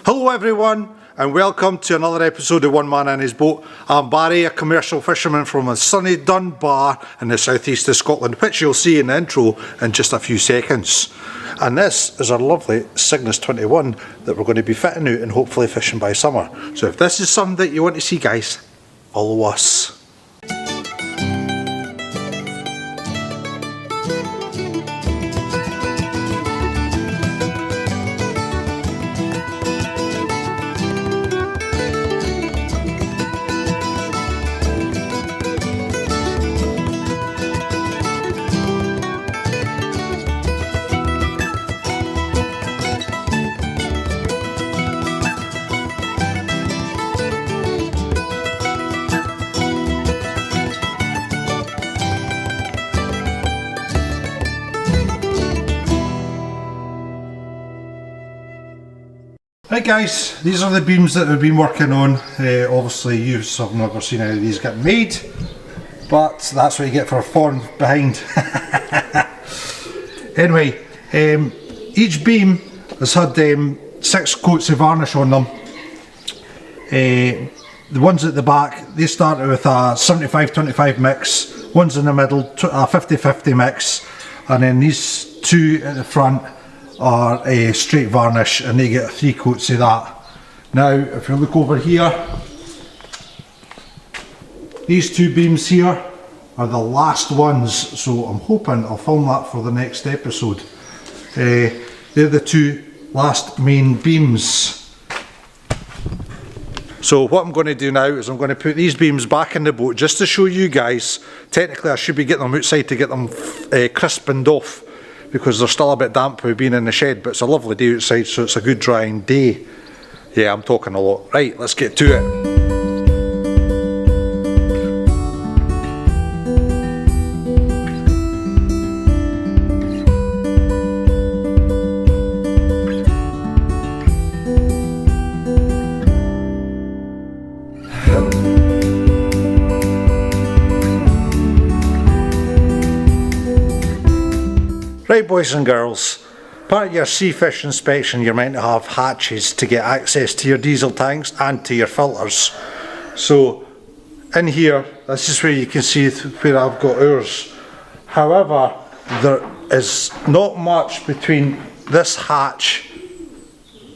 Hello everyone and welcome to another episode of One Man and His Boat. I'm Barry, a commercial fisherman from a sunny Dunbar in the southeast of Scotland, which you'll see in the intro in just a few seconds. And this is our lovely Cygnus 21 that we're going to be fitting out and hopefully fishing by summer. So if this is something that you want to see, guys, follow us. Right guys, these are the beams that we've been working on. Obviously you have never seen any of these get made, but that's what you get for falling behind. Anyway, each beam has had 6 coats of varnish on them. The ones at the back, they started with a 75-25 mix, ones in the middle, a 50-50 mix, and then these 2 at the front are a straight varnish and they get 3 coats of that. Now if you look over here, these 2 beams here are the last ones, so I'm hoping I'll film that for the next episode. They're the 2 last main beams. So what I'm going to do now is I'm going to put these beams back in the boat just to show you guys. Technically I should be getting them outside to get them crispened off, because they're still a bit damp with being in the shed, but it's a lovely day outside, so it's a good drying day. Yeah, I'm talking a lot. Right, let's get to it. Right boys and girls, part of your sea fish inspection you're meant to have hatches to get access to your diesel tanks and to your filters. So in here, this is where you can see where I've got ours. However, there is not much between this hatch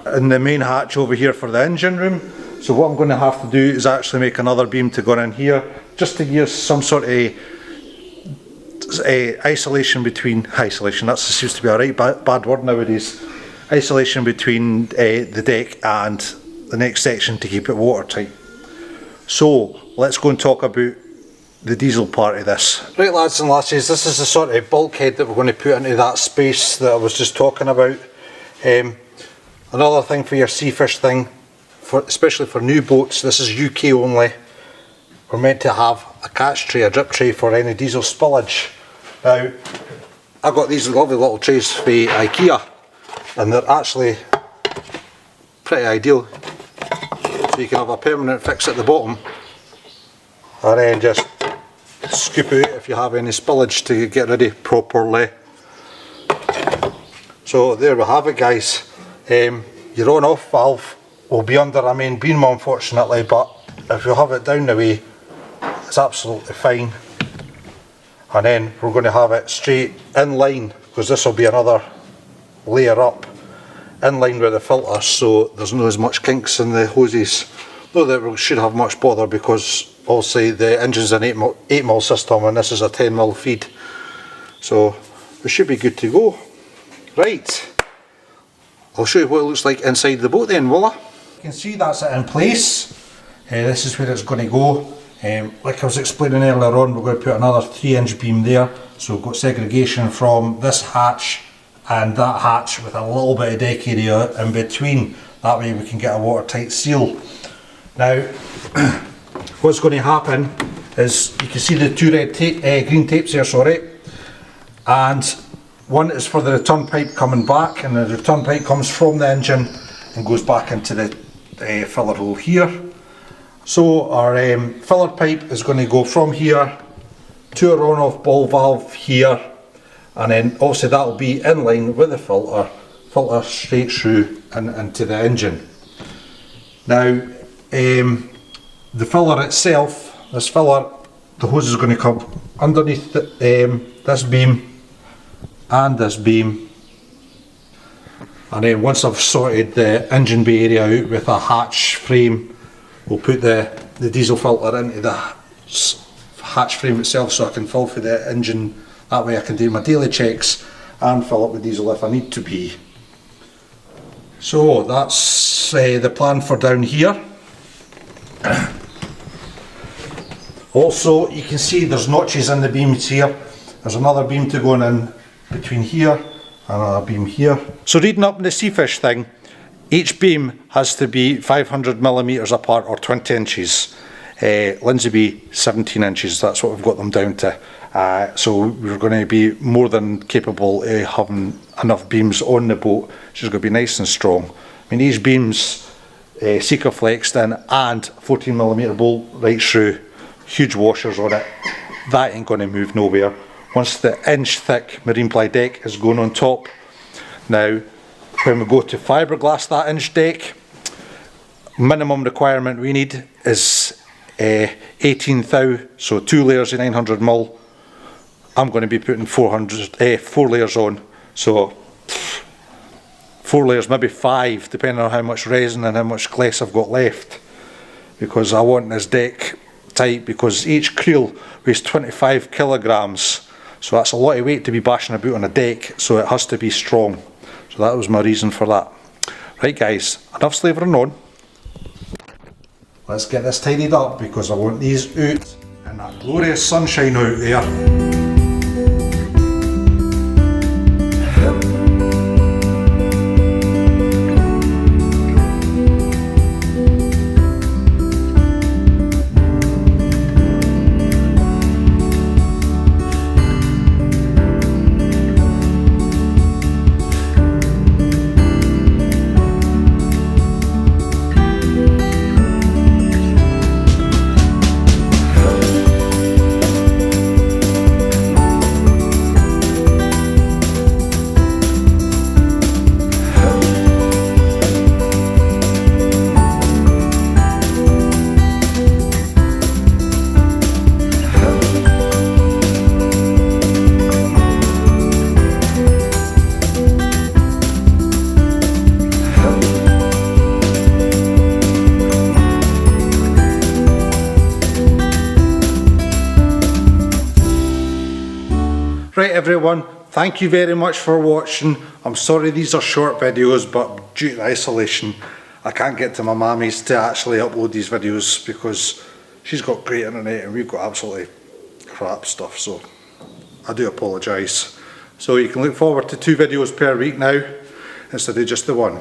and the main hatch over here for the engine room. So what I'm going to have to do is actually make another beam to go in here, just to use some sort of isolation between, that seems to be a right bad word nowadays, isolation between the deck and the next section to keep it watertight. So let's go and talk about the diesel part of this. Right lads and lasses, this is the sort of bulkhead that we're going to put into that space that I was just talking about. Another thing for your sea fish thing, especially for new boats, this is UK only, we're meant to have a catch tray, a drip tray for any diesel spillage. Now, I got these lovely little trays for IKEA and they're actually pretty ideal. So you can have a permanent fix at the bottom and then just scoop out if you have any spillage to get ready properly. So there we have it guys. Your on off valve will be under a main beam unfortunately, but if you have it down the way it's absolutely fine. And then we're going to have it straight in line, because this will be another layer up, in line with the filter, so there's not as much kinks in the hoses. Not that we should have much bother, because obviously the engine's an 8mm system and this is a 10mm feed. So we should be good to go. Right, I'll show you what it looks like inside the boat then, will I? You can see that's it in place. This is where it's going to go. Like I was explaining earlier on, we're going to put another 3-inch beam there, so we've got segregation from this hatch and that hatch with a little bit of deck area in between. That way we can get a watertight seal. Now what's going to happen is you can see the 2 green tapes here, sorry, and one is for the return pipe coming back, and the return pipe comes from the engine and goes back into the filler hole here. So our filler pipe is going to go from here to our on-off ball valve here, and then obviously that will be in line with the filter straight through and into the engine. Now the filler itself, this filler, the hose is going to come underneath this beam and this beam, and then once I've sorted the engine bay area out with a hatch frame, we'll put the diesel filter into the hatch frame itself so I can fill for the engine. That way I can do my daily checks and fill up with diesel if I need to be. So that's the plan for down here. Also, you can see there's notches in the beams here. There's another beam to go in between here and another beam here. So reading up on the Seafish thing, each beam has to be 500mm apart or 20 inches. Lindsay be 17 inches, that's what we've got them down to. So we're going to be more than capable of having enough beams on the boat. She's going to be nice and strong. I mean, these beams, Seeker flexed in and 14mm bolt right through, huge washers on it. That ain't going to move nowhere. Once the inch thick marine ply deck is going on top. Now, when we go to fiberglass that inch deck, minimum requirement we need is 18 thou, so 2 layers of 900mm. I'm going to be putting 4 layers on, so 4 layers, maybe 5, depending on how much resin and how much glass I've got left, because I want this deck tight, because each creel weighs 25 kilograms, so that's a lot of weight to be bashing about on a deck, so it has to be strong. So that was my reason for that. Right guys, enough slavering on. Let's get this tidied up, because I want these out in that glorious sunshine out there. Right everyone, thank you very much for watching. I'm sorry these are short videos, but due to isolation I can't get to my mammies to actually upload these videos because she's got great internet and we've got absolutely crap stuff, so I do apologise. So you can look forward to 2 videos per week now instead of just the one.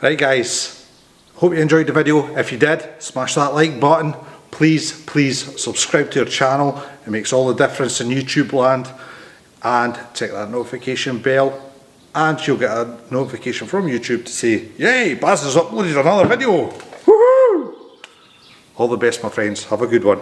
Right guys, hope you enjoyed the video. If you did, smash that like button. Please subscribe to our channel. It makes all the difference in YouTube land. And check that notification bell and you'll get a notification from YouTube to say, yay, Baz has uploaded another video. Woohoo! All the best my friends, have a good one.